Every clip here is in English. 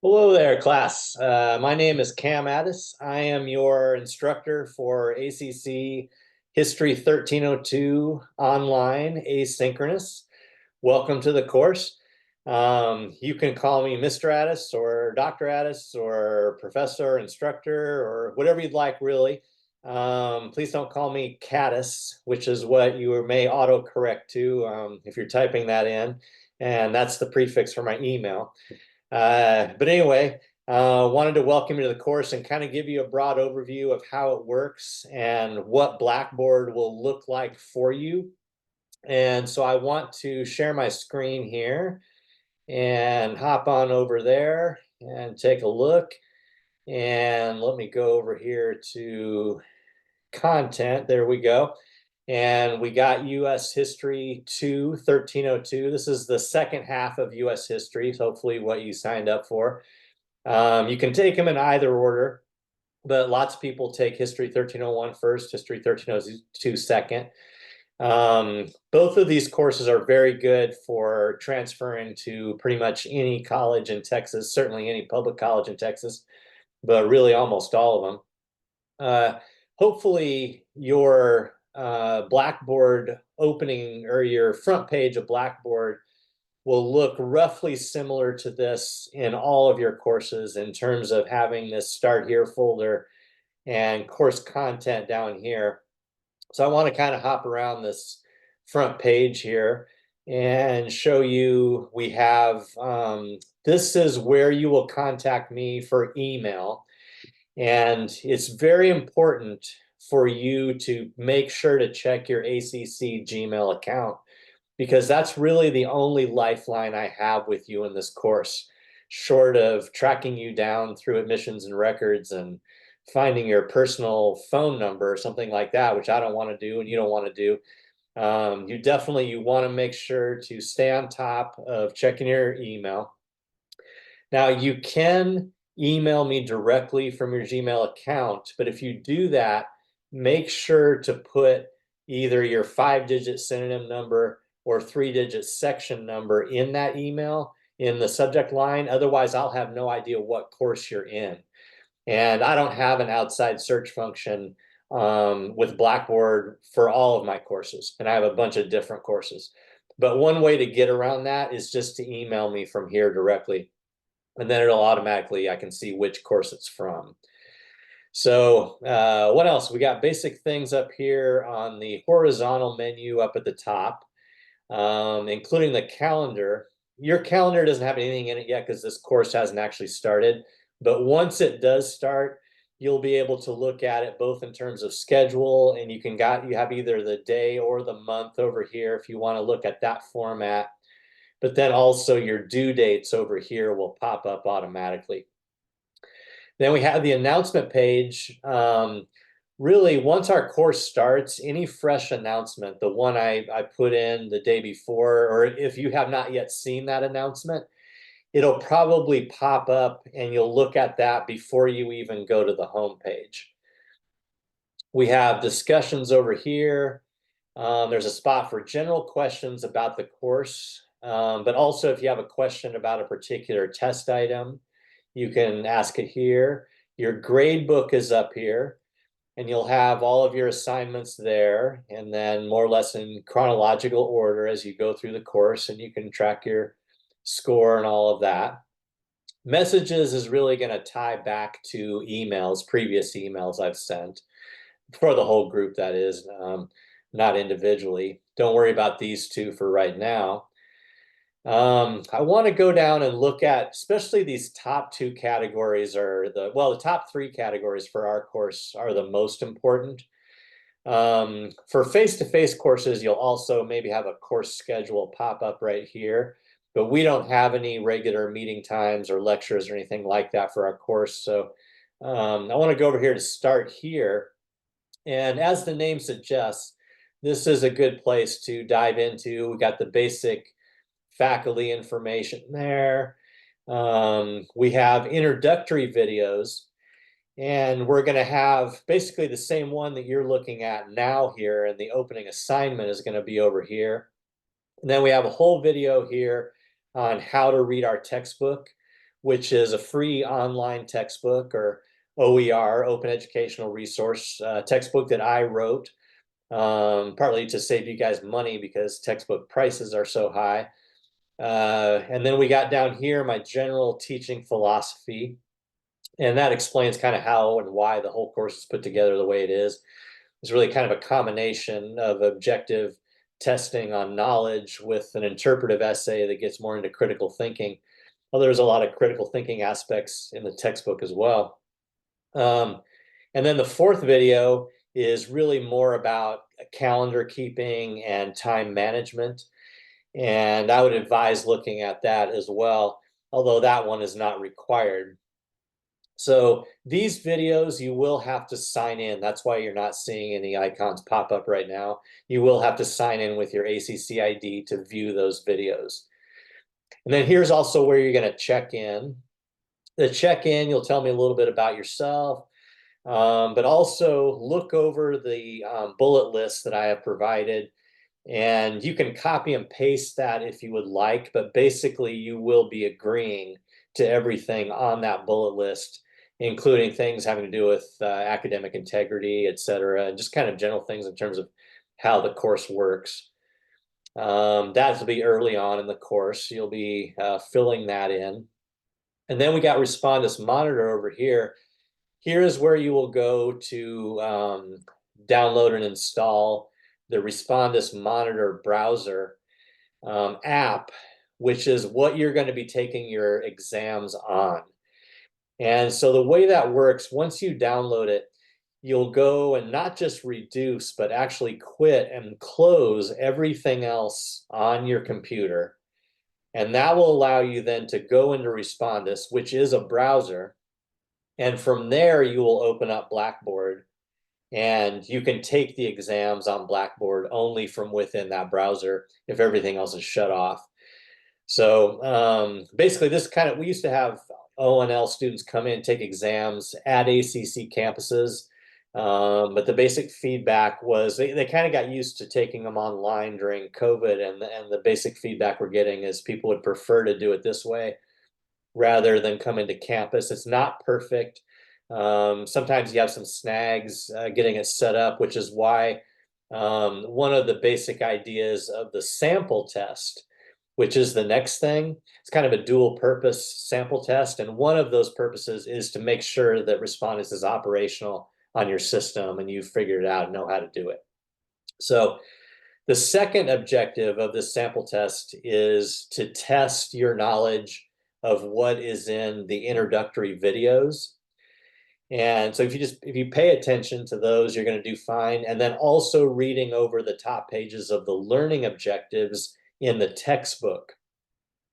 Hello there, class. My name is Cam Addis. I am your instructor for ACC History 1302 online asynchronous. Welcome to the course. You can call me Mr. Addis or Dr. Addis or professor, instructor, or whatever you'd like, really. Please don't call me Caddis, which is what you may autocorrect to if you're typing that in. And that's the prefix for my email. But anyway, wanted to welcome you to the course and kind of give you a broad overview of how it works and what Blackboard will look like for you. And so I want to share my screen here and hop on over there and take a look. And let me go over here to content. There we go. And we got US History 2, 1302. This is the second half of US History, hopefully what you signed up for. You can take them in either order, but lots of people take History 1301 first, History 1302 second. Both of these courses are very good for transferring to pretty much any college in Texas, certainly any public college in Texas, but really almost all of them. Hopefully your Blackboard opening or your front page of Blackboard will look roughly similar to this in all of your courses in terms of having this Start Here folder and course content down here. So I want to kind of hop around this front page here and show you we have, this is where you will contact me for email. And it's very important for you to make sure to check your ACC Gmail account, because that's really the only lifeline I have with you in this course, short of tracking you down through admissions and records and finding your personal phone number or something like that, which I don't want to do and you don't want to do. You want to make sure to stay on top of checking your email. Now, you can email me directly from your Gmail account, but if you do that, make sure to put either your 5-digit synonym number or 3-digit section number in that email in the subject line. Otherwise, I'll have no idea what course you're in. And I don't have an outside search function with Blackboard for all of my courses. And I have a bunch of different courses. But one way to get around that is just to email me from here directly. And then it'll automatically, I can see which course it's from. So what else? We got basic things up here on the horizontal menu up at the top, including the calendar. Your calendar doesn't have anything in it yet because this course hasn't actually started. But once it does start, you'll be able to look at it both in terms of schedule, and you have either the day or the month over here if you want to look at that format. But then also your due dates over here will pop up automatically. Then we have the announcement page. Really, once our course starts, any fresh announcement, the one I put in the day before, or if you have not yet seen that announcement, it'll probably pop up and you'll look at that before you even go to the home page. We have discussions over here. There's a spot for general questions about the course, but also if you have a question about a particular test item, you can ask it here. Your grade book is up here, and you'll have all of your assignments there, and then more or less in chronological order as you go through the course, and you can track your score and all of that. Messages is really going to tie back to emails, previous emails I've sent, for the whole group, that is, not individually. Don't worry about these two for right now. I want to go down and look at, especially these top two categories are the top three categories for our course are the most important. For face-to-face courses, you'll also maybe have a course schedule pop up right here, but we don't have any regular meeting times or lectures or anything like that for our course. So I want to go over here to Start Here. And as the name suggests, this is a good place to dive into. We got the basic faculty information there. We have introductory videos, and we're going to have basically the same one that you're looking at now here, and the opening assignment is going to be over here. And then we have a whole video here on how to read our textbook. which is a free online textbook, or OER, Open Educational Resource, textbook that I wrote, partly to save you guys money because textbook prices are so high. And then we got down here my general teaching philosophy, and that explains kind of how and why the whole course is put together the way it is. It's really kind of a combination of objective testing on knowledge with an interpretive essay that gets more into critical thinking. Well, there's a lot of critical thinking aspects in the textbook as well. And then the fourth video is really more about calendar keeping and time management. And I would advise looking at that as well, although that one is not required. So these videos, you will have to sign in. That's why you're not seeing any icons pop up right now. You will have to sign in with your ACC ID to view those videos. And then here's also where you're going to check in. The check-in, you'll tell me a little bit about yourself, but also look over the bullet list that I have provided. And you can copy and paste that if you would like, but basically you will be agreeing to everything on that bullet list, including things having to do with academic integrity, et cetera, and just kind of general things in terms of how the course works. That will be early on in the course. You'll be filling that in. And then we got Respondus Monitor over here. Here is where you will go to download and install the Respondus Monitor browser app, which is what you're going to be taking your exams on. And so the way that works, once you download it, you'll go and not just reduce, but actually quit and close everything else on your computer. And that will allow you then to go into Respondus, which is a browser. And from there, you will open up Blackboard, and you can take the exams on Blackboard only from within that browser if everything else is shut off. So basically this kind of, we used to have ONL students come in, take exams at ACC campuses, but the basic feedback was they kind of got used to taking them online during COVID, and the basic feedback we're getting is people would prefer to do it this way rather than come into campus. It's not perfect. Sometimes you have some snags getting it set up, which is why one of the basic ideas of the sample test, which is the next thing, it's kind of a dual purpose sample test. And one of those purposes is to make sure that Respondus is operational on your system and you've figured it out and know how to do it. So the second objective of this sample test is to test your knowledge of what is in the introductory videos. And so if you pay attention to those, you're going to do fine. And then also reading over the top pages of the learning objectives in the textbook,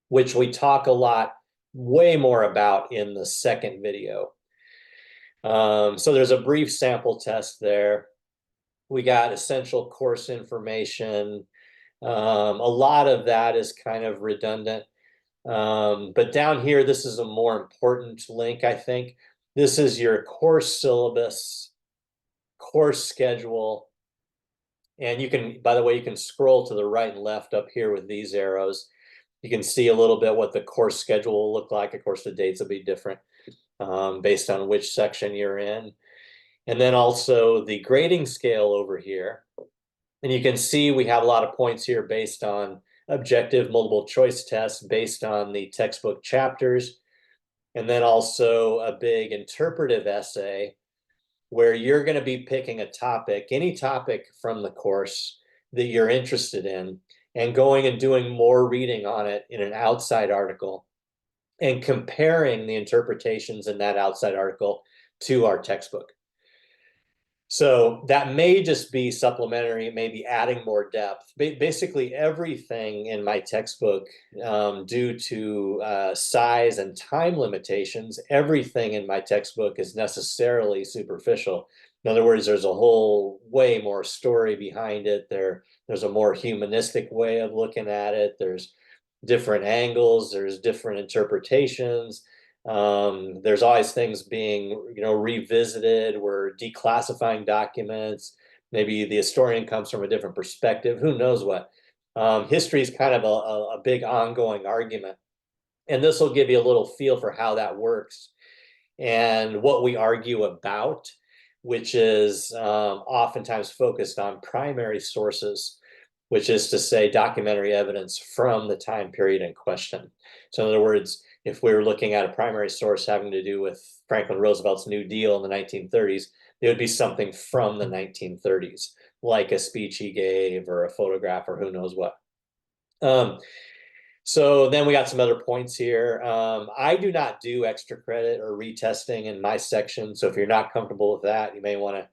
which we talk a lot, way more about in the second video. So there's a brief sample test there. We got essential course information. A lot of that is kind of redundant. But down here, this is a more important link, I think. This is your course syllabus, course schedule. And you can, by the way, you can scroll to the right and left up here with these arrows. You can see a little bit what the course schedule will look like. Of course, the dates will be different based on which section you're in. And then also the grading scale over here. And you can see we have a lot of points here based on objective multiple choice tests based on the textbook chapters. And then also a big interpretive essay where you're going to be picking a topic, any topic from the course that you're interested in, and going and doing more reading on it in an outside article and comparing the interpretations in that outside article to our textbook. So that may just be supplementary, it may be adding more depth. Basically everything in my textbook, due to size and time limitations, everything in my textbook is necessarily superficial. In other words, there's a whole way more story behind it. There's a more humanistic way of looking at it. There's different angles, there's different interpretations. There's always things being, revisited. We're declassifying documents. Maybe the historian comes from a different perspective. Who knows what? History is kind of a big ongoing argument. And this will give you a little feel for how that works and what we argue about, which is oftentimes focused on primary sources, which is to say documentary evidence from the time period in question. So in other words, if we were looking at a primary source having to do with Franklin Roosevelt's New Deal in the 1930s, it would be something from the 1930s, like a speech he gave or a photograph or who knows what. So then we got some other points here. I do not do extra credit or retesting in my section. So if you're not comfortable with that, you may want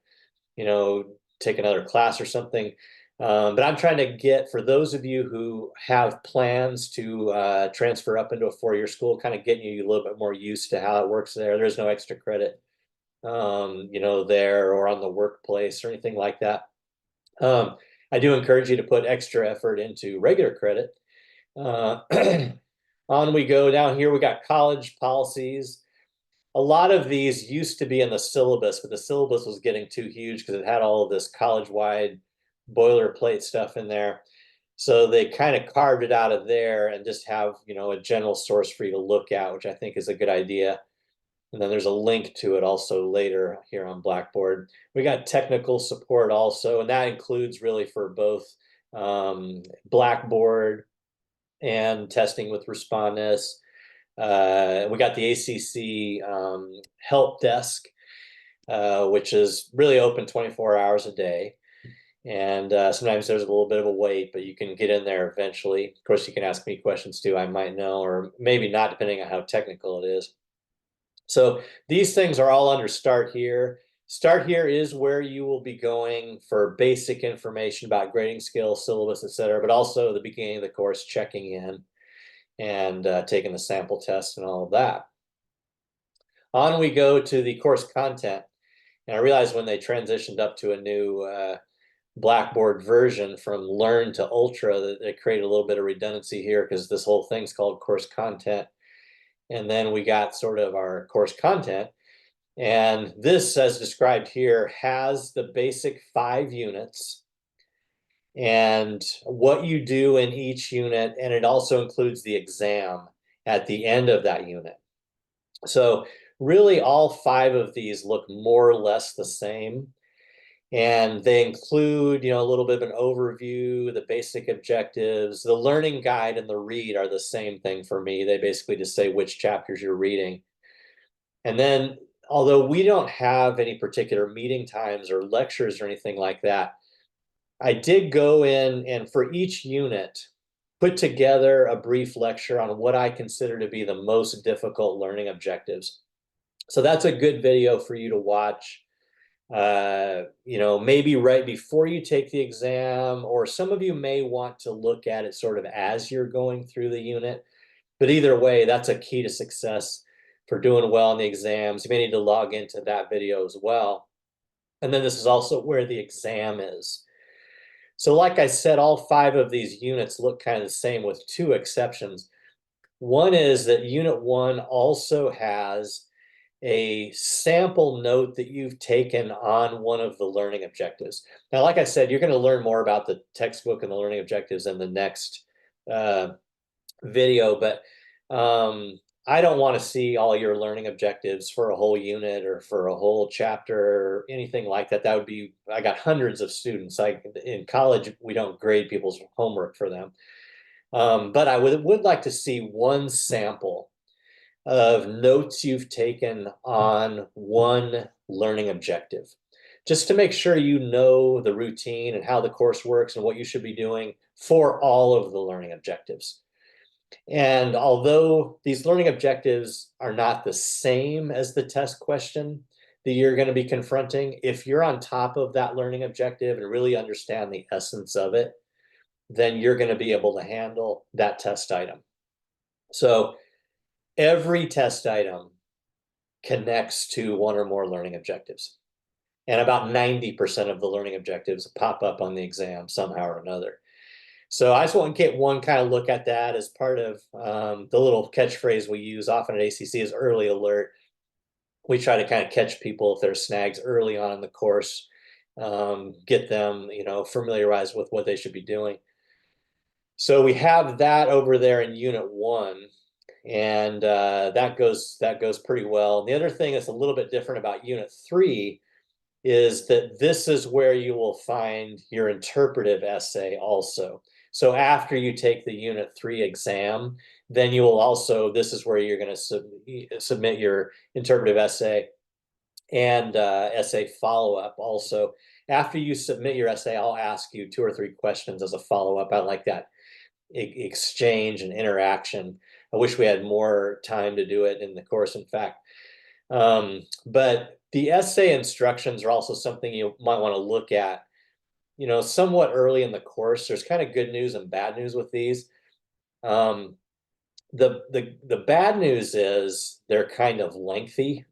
to, take another class or something. But I'm trying to get, for those of you who have plans to transfer up into a four-year school, kind of getting you a little bit more used to how it works there. There's no extra credit, there or on the workplace or anything like that. I do encourage you to put extra effort into regular credit. On we go down here. We got college policies. A lot of these used to be in the syllabus, but the syllabus was getting too huge because it had all of this college-wide boilerplate stuff in there. So they kind of carved it out of there and just have, a general source for you to look at, which I think is a good idea. And then there's a link to it also later here on Blackboard. We got technical support also, and that includes really for both Blackboard and testing with Respondus. We got the ACC help desk, which is really open 24 hours a day. And sometimes there's a little bit of a wait, but you can get in there eventually. Of course, you can ask me questions too. I might know, or maybe not, depending on how technical it is. So these things are all under Start Here. Start Here is where you will be going for basic information about grading skills, syllabus, etc., but also the beginning of the course, checking in and taking the sample test and all of that. On we go to the course content. And I realized when they transitioned up to a new Blackboard version from Learn to Ultra that it created a little bit of redundancy here because this whole thing's called course content. And then we got sort of our course content. And this, as described here, has the basic 5 units and what you do in each unit. And it also includes the exam at the end of that unit. So really all 5 of these look more or less the same. And they include, a little bit of an overview, the basic objectives. The learning guide and the read are the same thing for me. They basically just say which chapters you're reading. And then, although we don't have any particular meeting times or lectures or anything like that, I did go in and for each unit, put together a brief lecture on what I consider to be the most difficult learning objectives. So that's a good video for you to watch. Maybe right before you take the exam, or some of you may want to look at it sort of as you're going through the unit. But either way, that's a key to success for doing well in the exams. You may need to log into that video as well. And then this is also where the exam is. So like I said, all 5 of these units look kind of the same with 2 exceptions. One is that Unit 1 also has a sample note that you've taken on one of the learning objectives. Now, like I said, you're going to learn more about the textbook and the learning objectives in the next video, but I don't want to see all your learning objectives for a whole unit or for a whole chapter or anything like that. That would be, I got hundreds of students. In college, we don't grade people's homework for them. But I would like to see one sample of notes you've taken on one learning objective, just to make sure you know the routine and how the course works and what you should be doing for all of the learning objectives. And although these learning objectives are not the same as the test question that you're going to be confronting, if you're on top of that learning objective and really understand the essence of it, then you're going to be able to handle that test item. So every test item connects to one or more learning objectives. And about 90% of the learning objectives pop up on the exam somehow or another. So I just want to get one kind of look at that as part of the little catchphrase we use often at ACC is early alert. We try to kind of catch people if there's snags early on in the course, get them, familiarized with what they should be doing. So we have that over there in Unit 1. and that goes pretty well. The other thing that's a little bit different about Unit 3 is that this is where you will find your interpretive essay also. So after you take the Unit 3 exam, then you will also, this is where you're going to submit your interpretive essay and essay follow-up also. After you submit your essay, I'll ask you 2 or 3 questions as a follow-up. I like that exchange and interaction. I wish we had more time to do it in the course, in fact. But the essay instructions are also something you might want to look at, somewhat early in the course. There's kind of good news and bad news with these. The bad news is they're kind of lengthy.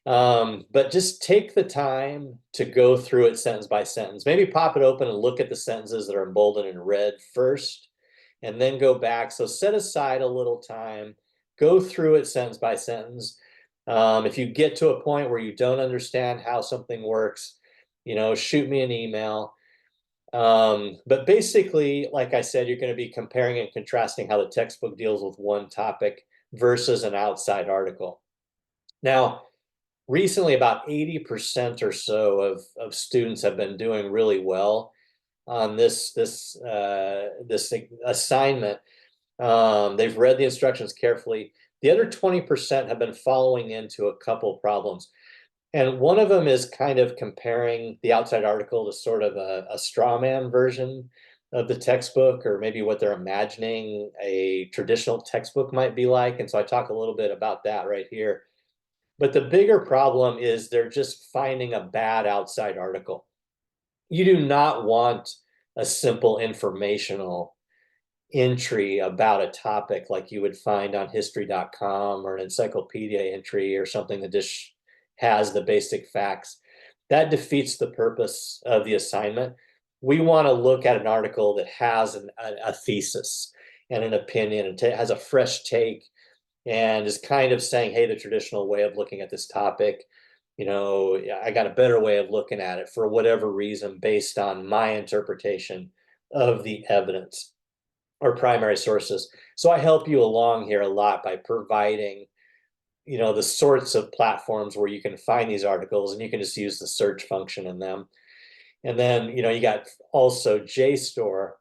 But just take the time to go through it sentence by sentence. Maybe pop it open and look at the sentences that are emboldened in red first, and then go back. So set aside a little time, go through it sentence by sentence. If you get to a point where you don't understand how something works, shoot me an email. But basically, like I said, you're going to be comparing and contrasting how the textbook deals with one topic versus an outside article. Now, recently, about 80% or so of students have been doing really well on this assignment. They've read the instructions carefully. The other 20% have been following into a couple problems. And one of them is kind of comparing the outside article to sort of a straw man version of the textbook, or maybe what they're imagining a traditional textbook might be like. And so I talk a little bit about that right here. But the bigger problem is they're just finding a bad outside article. You do not want a simple informational entry about a topic like you would find on history.com, or an encyclopedia entry, or something that just has the basic facts. That defeats the purpose of the assignment. We want to look at an article that has a thesis and an opinion, and has a fresh take, and is kind of saying, hey, the traditional way of looking at this topic, I got a better way of looking at it for whatever reason based on my interpretation of the evidence or primary sources. So I help you along here a lot by providing, the sorts of platforms where you can find these articles, and you can just use the search function in them. And then, you got also JSTOR,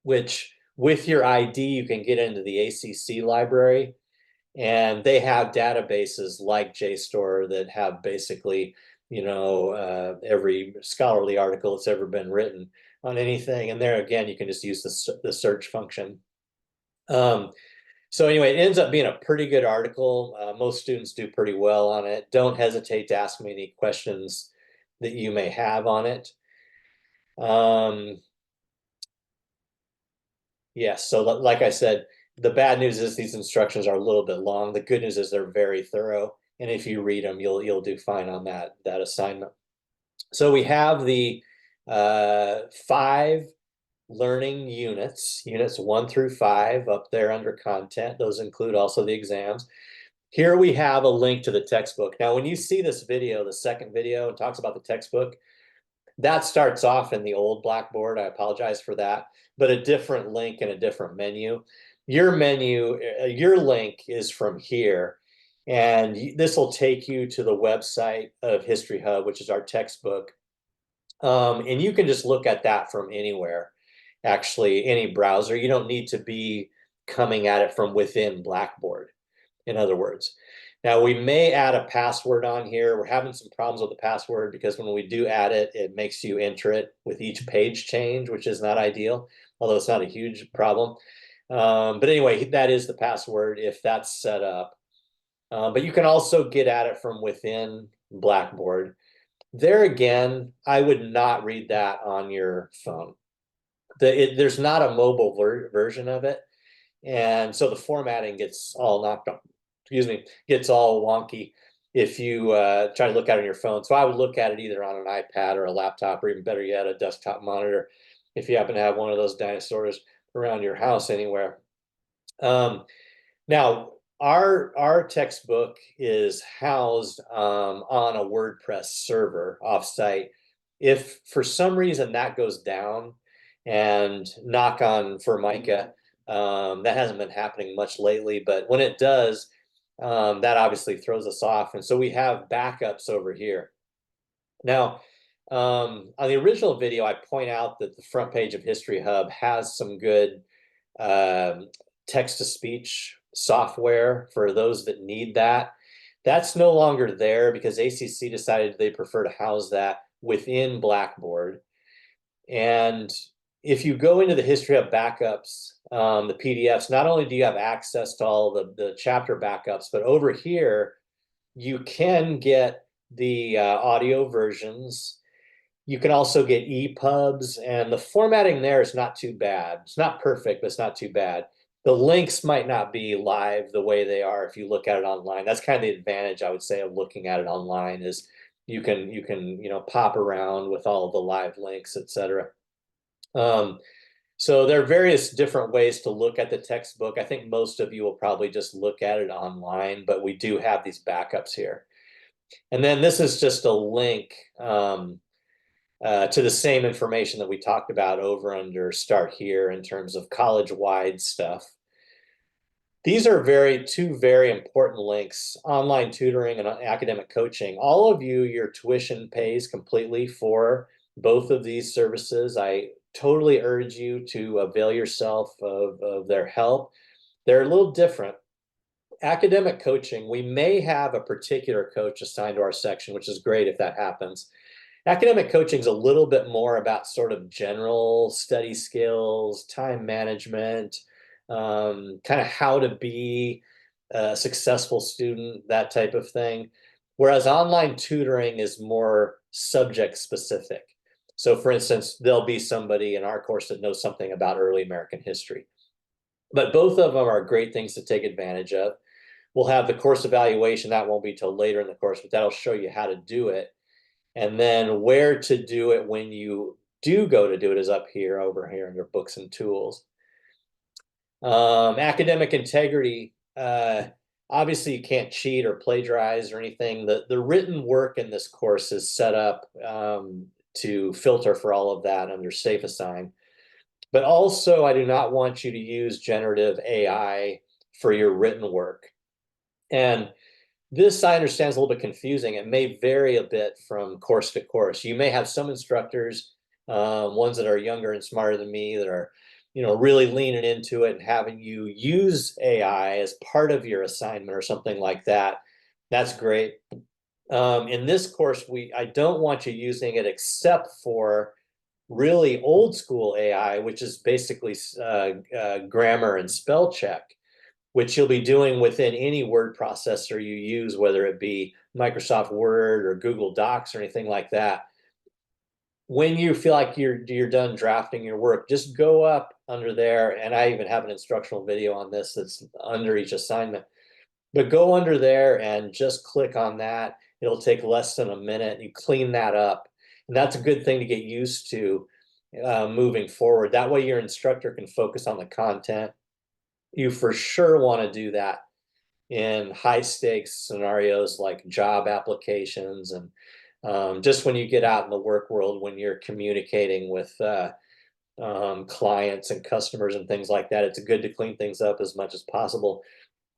which with your ID, you can get into the ACC library. And they have databases like JSTOR that have basically, every scholarly article that's ever been written on anything. And there again, you can just use the search function. So anyway, it ends up being a pretty good article. Most students do pretty well on it. Don't hesitate to ask me any questions that you may have on it. Yes, so like I said, the bad news is these instructions are a little bit long. The good news is they're very thorough, and if you read them, you'll do fine on that assignment. So we have the 5 learning units 1 through 5 up there under content. Those include also the exams. Here we have a link to the textbook. Now, when you see this video, the second video, it talks about the textbook. That starts off in the old Blackboard. I apologize for that, but a different link and a different menu. Your link is from here, and this will take you to the website of History Hub, which is our textbook. And you can just look at that from anywhere, actually, any browser. You don't need to be coming at it from within Blackboard, in other words. Now, we may add a password on here. We're having some problems with the password because when we do add it, it makes you enter it with each page change, which is not ideal, although it's not a huge problem. But anyway, that is the password if that's set up. But you can also get at it from within Blackboard. There again, I would not read that on your phone. There's not a mobile version of it. And so the formatting gets all knocked off. Gets all wonky if you try to look at it on your phone. So I would look at it either on an iPad or a laptop, or even better yet, a desktop monitor, if you happen to have one of those dinosaurs around your house anywhere. Now, our textbook is housed on a WordPress server offsite. If for some reason that goes down, and knock on Formica, That hasn't been happening much lately, but when it does, that obviously throws us off. And so we have backups over here. Now, on the original video, I point out that the front page of History Hub has some good text-to-speech software for those that need that. That's no longer there because ACC decided they prefer to house that within Blackboard. And if you go into the History Hub backups, the PDFs, not only do you have access to all the chapter backups, but over here, you can get the audio versions. You can also get EPUBs, and the formatting there is not too bad. It's not perfect, but it's not too bad. The links might not be live the way they are if you look at it online. That's kind of the advantage, I would say, of looking at it online is you can pop around with all of the live links, etc. So there are various different ways to look at the textbook. I think most of you will probably just look at it online, but we do have these backups here. And then this is just a link to the same information that we talked about over under Start Here in terms of college-wide stuff. These are two very important links: online tutoring and academic coaching. All of you, your tuition pays completely for both of these services. I totally urge you to avail yourself of their help. They're a little different. Academic coaching, we may have a particular coach assigned to our section, which is great if that happens. Academic coaching is a little bit more about sort of general study skills, time management, kind of how to be a successful student, that type of thing. Whereas online tutoring is more subject specific. So for instance, there'll be somebody in our course that knows something about early American history. But both of them are great things to take advantage of. We'll have the course evaluation. That won't be till later in the course, but that'll show you how to do it. And then where to do it when you do go to do it is up here, over here under books and tools. Academic integrity. Obviously, you can't cheat or plagiarize or anything. The written work in this course is set up to filter for all of that under Safe Assign. But also, I do not want you to use generative AI for your written work. And this, I understand, is a little bit confusing. It may vary a bit from course to course. You may have some instructors, ones that are younger and smarter than me, that are, really leaning into it and having you use AI as part of your assignment or something like that. That's great. In this course, I don't want you using it except for really old school AI, which is basically grammar and spell check, which you'll be doing within any word processor you use, whether it be Microsoft Word or Google Docs or anything like that. When you feel like you're done drafting your work, just go up under there, and I even have an instructional video on this that's under each assignment. But go under there and just click on that. It'll take less than a minute. You clean that up. And that's a good thing to get used to moving forward. That way your instructor can focus on the content. You for sure want to do that in high stakes scenarios like job applications and just when you get out in the work world, when you're communicating with clients and customers and things like that, it's good to clean things up as much as possible.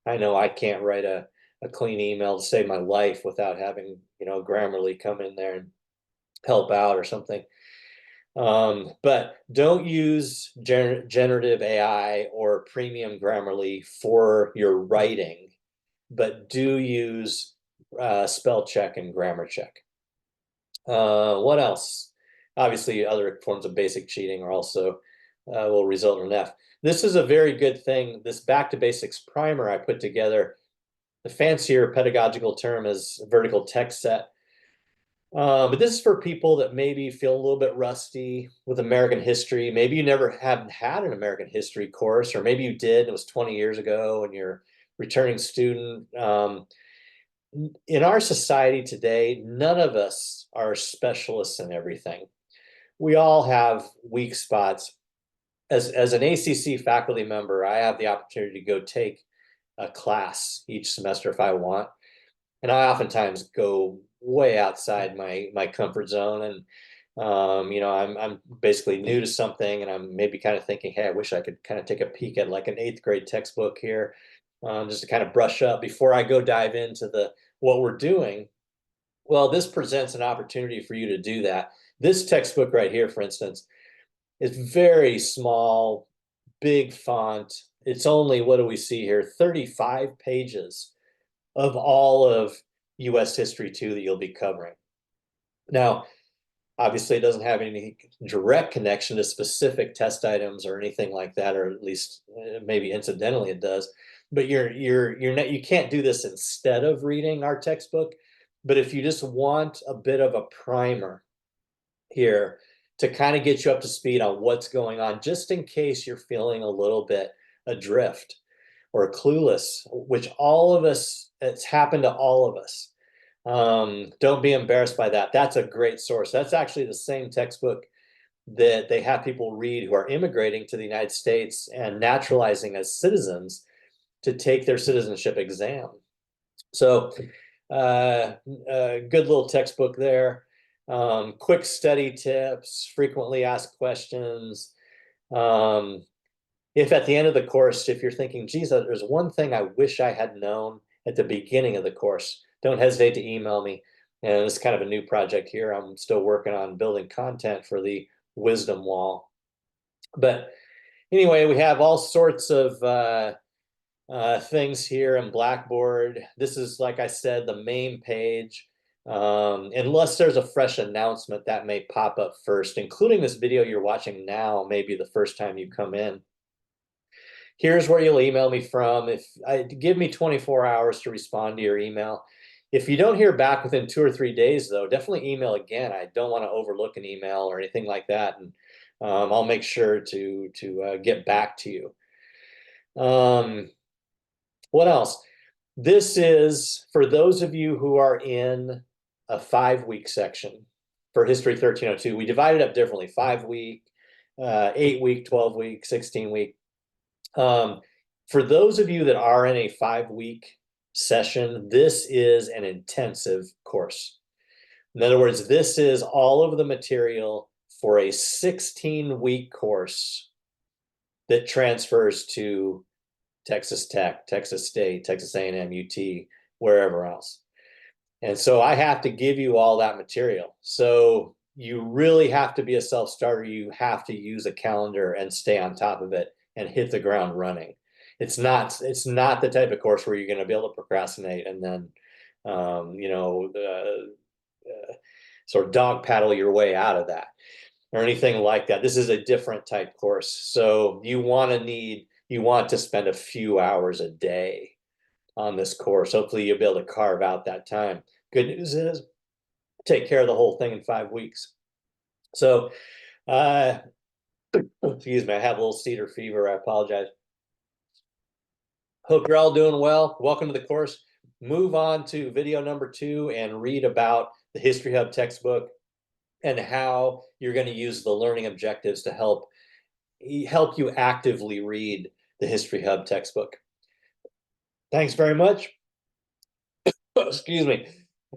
I know I can't write a clean email to save my life without having, Grammarly come in there and help out or something. But don't use generative AI or premium Grammarly for your writing, but do use spell check and grammar check. What else? Obviously, other forms of basic cheating are also will result in an F. This is a very good thing. This Back to Basics primer I put together. The fancier pedagogical term is vertical text set. But this is for people that maybe feel a little bit rusty with American history. Maybe you never haven't had an American history course, or maybe you did, and it was 20 years ago, and you're a returning student. In our society today, none of us are specialists in everything. We all have weak spots. As an ACC faculty member, I have the opportunity to go take a class each semester if I want. And I oftentimes go way outside my comfort zone. And I'm basically new to something, and I'm maybe kind of thinking, hey, I wish I could kind of take a peek at like an 8th grade textbook here, just to kind of brush up before I go dive into the what we're doing. Well, this presents an opportunity for you to do that. This textbook right here, for instance, is very small, big font. It's only, what do we see here? 35 pages of all of US History 2 that you'll be covering. Now, obviously, it doesn't have any direct connection to specific test items or anything like that, or at least maybe incidentally it does. But you can't do this instead of reading our textbook. But if you just want a bit of a primer here to kind of get you up to speed on what's going on, just in case you're feeling a little bit adrift or clueless, which all of us, it's happened to all of us. Don't be embarrassed by that. That's a great source. That's actually the same textbook that they have people read who are immigrating to the United States and naturalizing as citizens to take their citizenship exam. So, good little textbook there. Quick study tips, frequently asked questions. If at the end of the course, if you're thinking, geez, there's one thing I wish I had known at the beginning of the course, don't hesitate to email me. And this is kind of a new project here. I'm still working on building content for the wisdom wall. But anyway, we have all sorts of things here in Blackboard. This is, like I said, the main page. Unless there's a fresh announcement that may pop up first, including this video you're watching now, maybe the first time you come in. Here's where you'll email me from. If I give me 24 hours to respond to your email. If you don't hear back within 2 or 3 days, though, definitely email again. I don't want to overlook an email or anything like that, and I'll make sure to get back to you. What else? This is for those of you who are in a 5-week section for History 1302. We divide it up differently: 5-week, 8-week, 12-week, 16-week. For those of you that are in a 5-week session, this is an intensive course. In other words, this is all of the material for a 16-week course that transfers to Texas Tech, Texas State, Texas A&M, UT, wherever else. And so I have to give you all that material. So you really have to be a self-starter. You have to use a calendar and stay on top of it and hit the ground running. It's not the type of course where you're going to be able to procrastinate and then, sort of dog paddle your way out of that or anything like that. This is a different type course. So you want to spend a few hours a day on this course. Hopefully you'll be able to carve out that time. Good news is take care of the whole thing in 5 weeks. So, excuse me, I have a little cedar fever. I apologize. Hope you're all doing well. Welcome to the course. Move on to video number 2 and read about the History Hub textbook and how you're going to use the learning objectives to help you actively read the History Hub textbook. Thanks very much. Excuse me.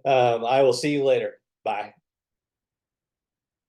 I will see you later. Bye.